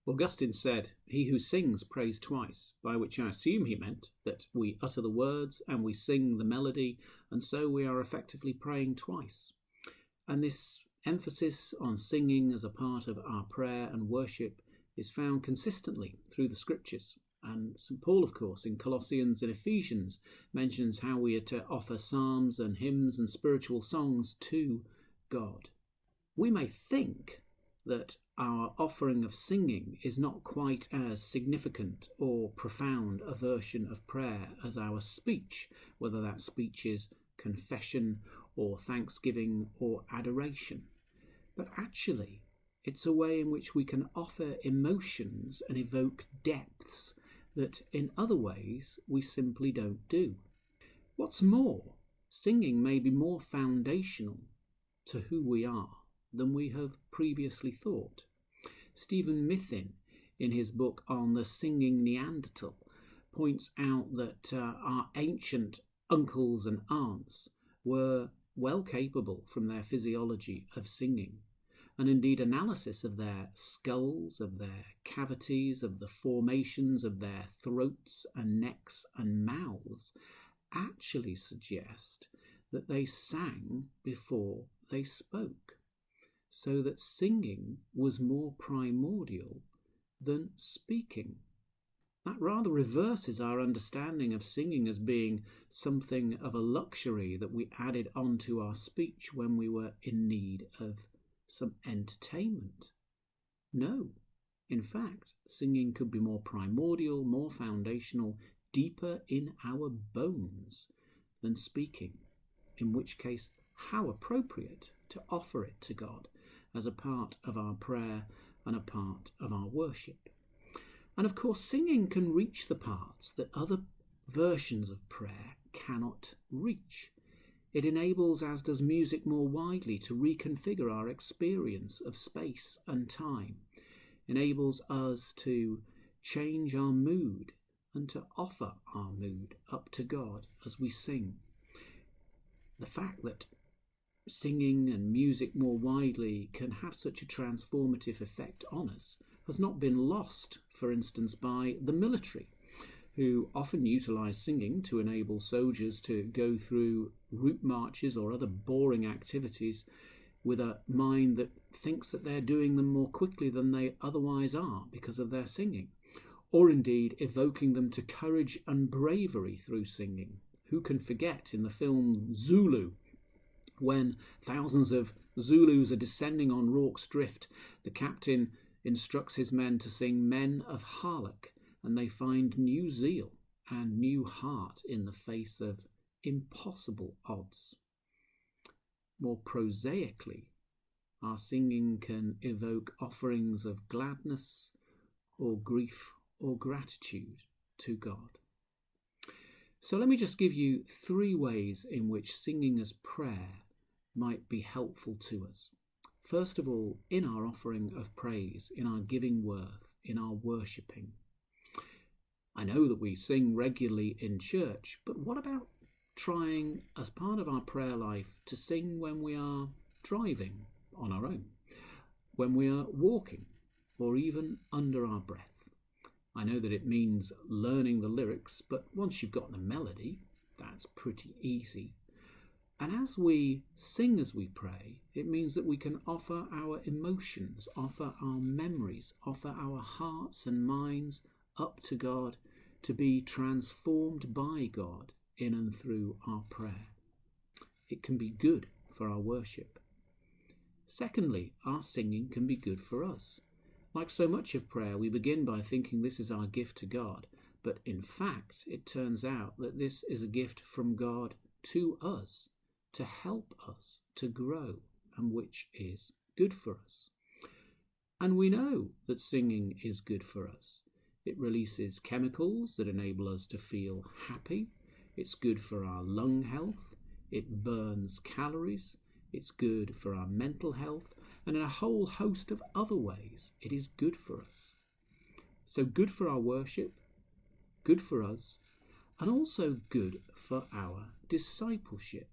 Augustine said, "He who sings prays twice," by which I assume he meant that we utter the words and we sing the melody, and so we are effectively praying twice. And this emphasis on singing as a part of our prayer and worship is found consistently through the scriptures. And St. Paul, of course, in Colossians and Ephesians, mentions how we are to offer psalms and hymns and spiritual songs to God. We may think that our offering of singing is not quite as significant or profound a version of prayer as our speech, whether that speech is confession or thanksgiving or adoration. But actually, it's a way in which we can offer emotions and evoke depths that in other ways we simply don't do. What's more, singing may be more foundational to who we are than we have previously thought. Stephen Mithin, in his book on the singing Neanderthal, points out that our ancient uncles and aunts were well capable from their physiology of singing, and indeed analysis of their skulls, of their cavities, of the formations of their throats and necks and mouths actually suggest that they sang before they spoke, so that singing was more primordial than speaking. That rather reverses our understanding of singing as being something of a luxury that we added onto our speech when we were in need of some entertainment. No, in fact, singing could be more primordial, more foundational, deeper in our bones than speaking, in which case, how appropriate to offer it to God as a part of our prayer and a part of our worship. And of course, singing can reach the parts that other versions of prayer cannot reach. It enables, as does music more widely, to reconfigure our experience of space and time, enables us to change our mood and to offer our mood up to God as we sing. The fact that singing and music more widely can have such a transformative effect on us has not been lost, for instance, by the military, who often utilise singing to enable soldiers to go through route marches or other boring activities with a mind that thinks that they're doing them more quickly than they otherwise are because of their singing, or indeed evoking them to courage and bravery through singing. Who can forget in the film Zulu, when thousands of Zulus are descending on Rorke's Drift, the captain instructs his men to sing Men of Harlech, and they find new zeal and new heart in the face of impossible odds. More prosaically, our singing can evoke offerings of gladness or grief or gratitude to God. So let me just give you 3 ways in which singing as prayer might be helpful to us. First of all, in our offering of praise, in our giving worth, in our worshipping. I know that we sing regularly in church, but what about trying, as part of our prayer life, to sing when we are driving on our own, when we are walking, or even under our breath? I know that it means learning the lyrics, but once you've got the melody, that's pretty easy. And as we sing as we pray, it means that we can offer our emotions, offer our memories, offer our hearts and minds up to God to be transformed by God in and through our prayer. It can be good for our worship. Secondly, our singing can be good for us. Like so much of prayer, we begin by thinking this is our gift to God, but in fact, it turns out that this is a gift from God to us, to help us to grow, and which is good for us. And we know that singing is good for us. It releases chemicals that enable us to feel happy. It's good for our lung health. It burns calories. It's good for our mental health. And in a whole host of other ways, it is good for us. So good for our worship, good for us, and also good for our discipleship.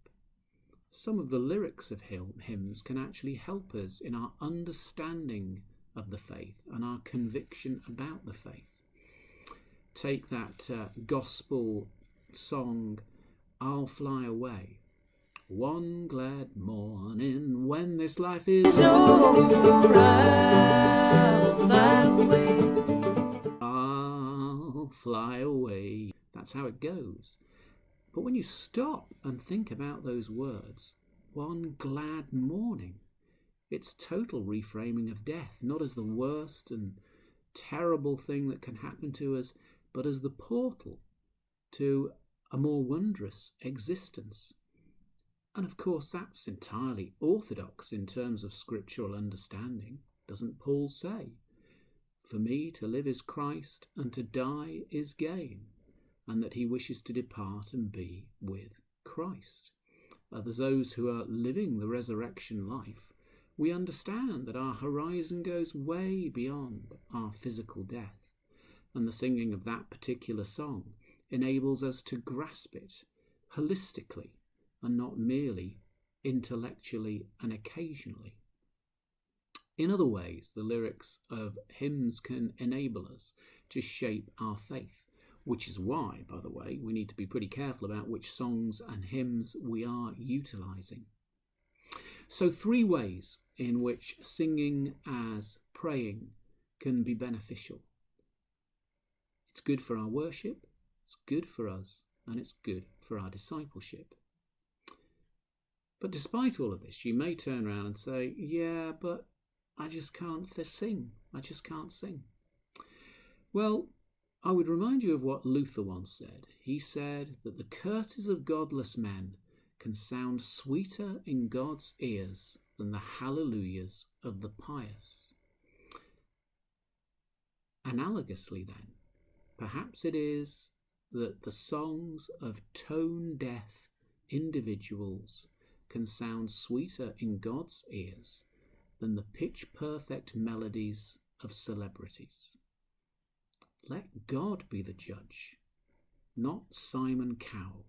Some of the lyrics of hymns can actually help us in our understanding of the faith and our conviction about the faith. Take that gospel song, I'll Fly Away. One glad morning when this life is over, I'll fly away. I'll fly away. That's how it goes. But when you stop and think about those words, one glad morning, it's a total reframing of death, not as the worst and terrible thing that can happen to us, but as the portal to a more wondrous existence. And of course, that's entirely orthodox in terms of scriptural understanding. Doesn't Paul say, "For me to live is Christ, and to die is gain," and that he wishes to depart and be with Christ? As those who are living the resurrection life, we understand that our horizon goes way beyond our physical death, and the singing of that particular song enables us to grasp it holistically and not merely intellectually and occasionally. In other ways, the lyrics of hymns can enable us to shape our faith, which is why, by the way, we need to be pretty careful about which songs and hymns we are utilising. So 3 ways in which singing as praying can be beneficial. It's good for our worship, it's good for us, and it's good for our discipleship. But despite all of this, you may turn around and say, yeah, but I just can't sing. I just can't sing. Well, I would remind you of what Luther once said. He said that the curses of godless men can sound sweeter in God's ears than the hallelujahs of the pious. Analogously then, perhaps it is that the songs of tone-deaf individuals can sound sweeter in God's ears than the pitch-perfect melodies of celebrities. Let God be the judge, not Simon Cowell.